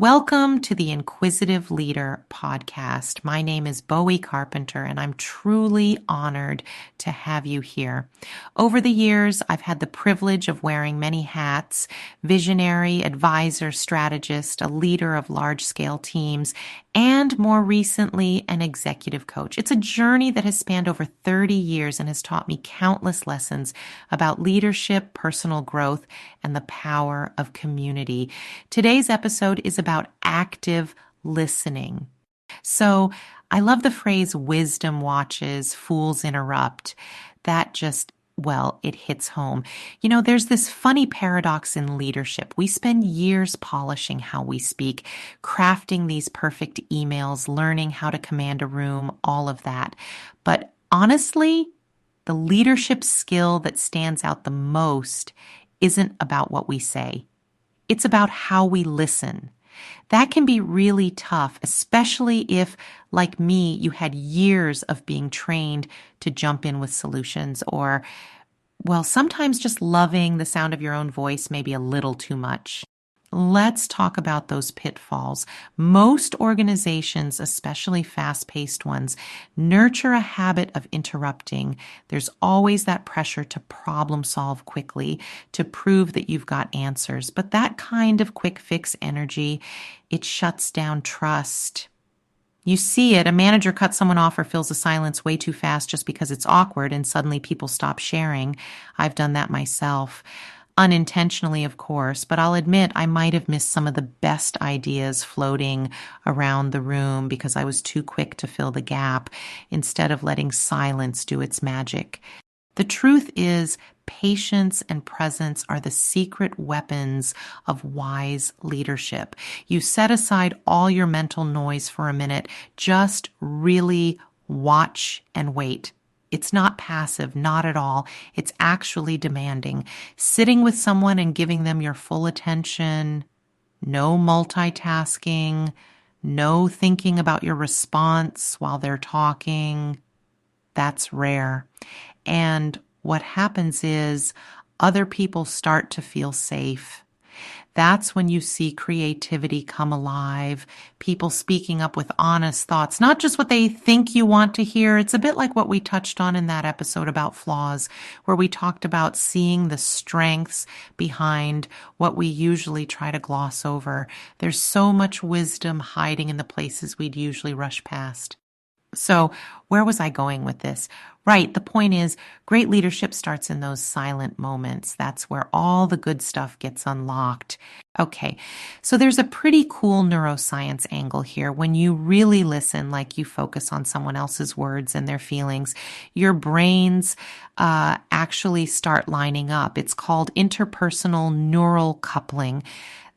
Welcome to the Inquisitive Leader podcast. My name is Boi Carpenter, and I'm truly honored to have you here. Over the years, I've had the privilege of wearing many hats: visionary, advisor, strategist, a leader of large-scale teams, and more recently, an executive coach. It's a journey that has spanned over 30 years and has taught me countless lessons about leadership, personal growth, and the power of community. Today's episode is about active listening. So I love the phrase wisdom watches, fools interrupt. That just, it hits home. There's this funny paradox in leadership. We spend years polishing how we speak, crafting these perfect emails, learning how to command a room, all of that. But honestly, the leadership skill that stands out the most isn't about what we say. It's about how we listen. That can be really tough, especially if, like me, you had years of being trained to jump in with solutions, or, sometimes just loving the sound of your own voice may be a little too much. Let's talk about those pitfalls. Most organizations, especially fast-paced ones, nurture a habit of interrupting. There's always that pressure to problem solve quickly, to prove that you've got answers. But that kind of quick fix energy, it shuts down trust. You see it. A manager cuts someone off or fills a silence way too fast just because it's awkward, and suddenly people stop sharing. I've done that myself. Unintentionally, of course, but I'll admit I might have missed some of the best ideas floating around the room because I was too quick to fill the gap instead of letting silence do its magic. The truth is, patience and presence are the secret weapons of wise leadership. You set aside all your mental noise for a minute, just really watch and wait. It's not passive, not at all. It's actually demanding. Sitting with someone and giving them your full attention, no multitasking, no thinking about your response while they're talking. That's rare. And what happens is other people start to feel safe. That's when you see creativity come alive, people speaking up with honest thoughts, not just what they think you want to hear. It's a bit like what we touched on in that episode about flaws, where we talked about seeing the strengths behind what we usually try to gloss over. There's so much wisdom hiding in the places we'd usually rush past. So where was I going with this? Right, the point is, great leadership starts in those silent moments. That's where all the good stuff gets unlocked. Okay, so there's a pretty cool neuroscience angle here. When you really listen, like you focus on someone else's words and their feelings, your brains actually start lining up. It's called interpersonal neural coupling.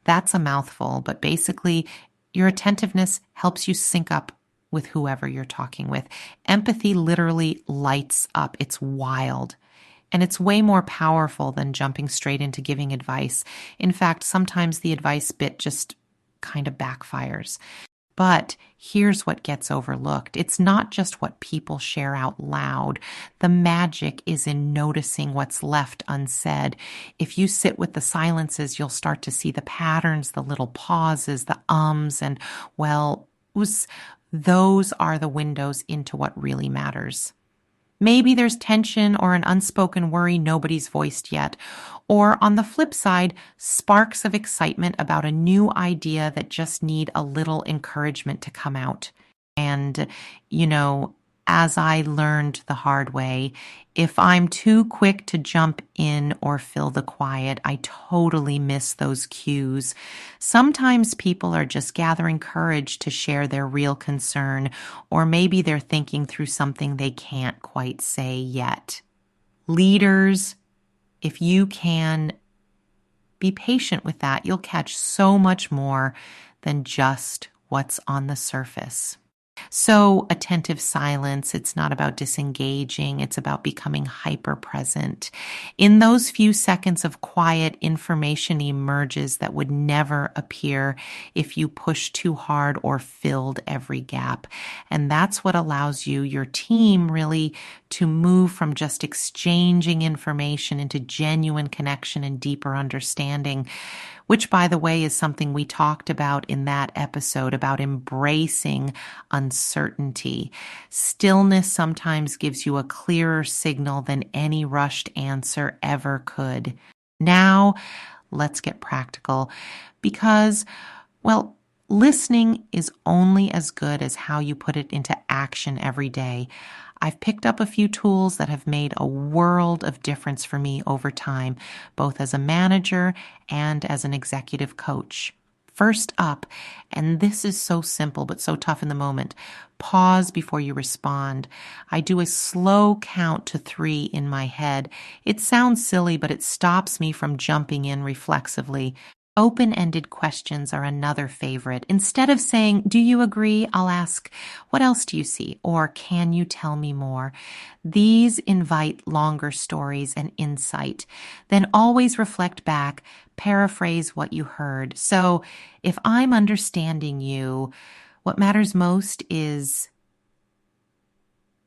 That's a mouthful, but basically your attentiveness helps you sync up with whoever you're talking with. Empathy literally lights up. It's wild. And it's way more powerful than jumping straight into giving advice. In fact, sometimes the advice bit just kind of backfires. But here's what gets overlooked. It's not just what people share out loud. The magic is in noticing what's left unsaid. If you sit with the silences, you'll start to see the patterns, the little pauses, the ums, and those are the windows into what really matters. Maybe there's tension or an unspoken worry nobody's voiced yet. Or on the flip side, sparks of excitement about a new idea that just need a little encouragement to come out. And, as I learned the hard way, if I'm too quick to jump in or fill the quiet, I totally miss those cues. Sometimes people are just gathering courage to share their real concern, or maybe they're thinking through something they can't quite say yet. Leaders, if you can be patient with that, you'll catch so much more than just what's on the surface. So attentive silence, it's not about disengaging, it's about becoming hyper-present. In those few seconds of quiet, information emerges that would never appear if you pushed too hard or filled every gap. And that's what allows your team really to move from just exchanging information into genuine connection and deeper understanding. which, by the way, is something we talked about in that episode about embracing uncertainty. Stillness sometimes gives you a clearer signal than any rushed answer ever could. Now, let's get practical because, well, listening is only as good as how you put it into action every day. I've picked up a few tools that have made a world of difference for me over time, both as a manager and as an executive coach. First up, and this is so simple but so tough in the moment, pause before you respond. I do a slow count to 3 in my head. It sounds silly, but it stops me from jumping in reflexively. Open-ended questions are another favorite. Instead of saying, "Do you agree?" I'll ask, "What else do you see?" Or, "Can you tell me more?" These invite longer stories and insight. Then always reflect back, paraphrase what you heard. So if I'm understanding you, what matters most is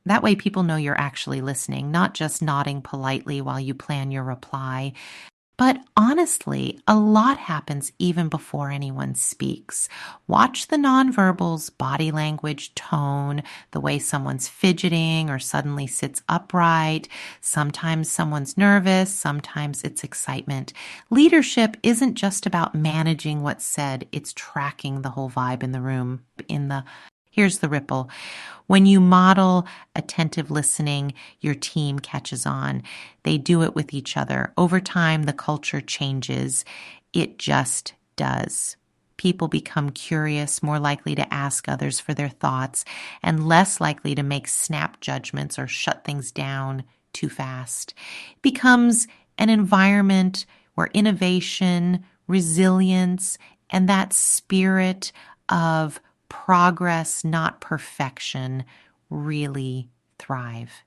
that way people know you're actually listening, not just nodding politely while you plan your reply. But honestly, a lot happens even before anyone speaks. Watch the nonverbals, body language, tone, the way someone's fidgeting or suddenly sits upright. Sometimes someone's nervous, sometimes it's excitement. Leadership isn't just about managing what's said, it's tracking the whole vibe in the room. Here's the ripple. When you model attentive listening, your team catches on. They do it with each other. Over time, the culture changes. It just does. People become curious, more likely to ask others for their thoughts, and less likely to make snap judgments or shut things down too fast. It becomes an environment where innovation, resilience, and that spirit of progress, not perfection, really thrive.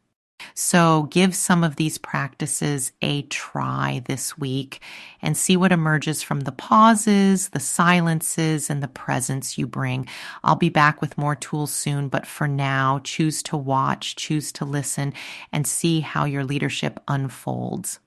So give some of these practices a try this week and see what emerges from the pauses, the silences, and the presence you bring. I'll be back with more tools soon, but for now, choose to watch, choose to listen, and see how your leadership unfolds.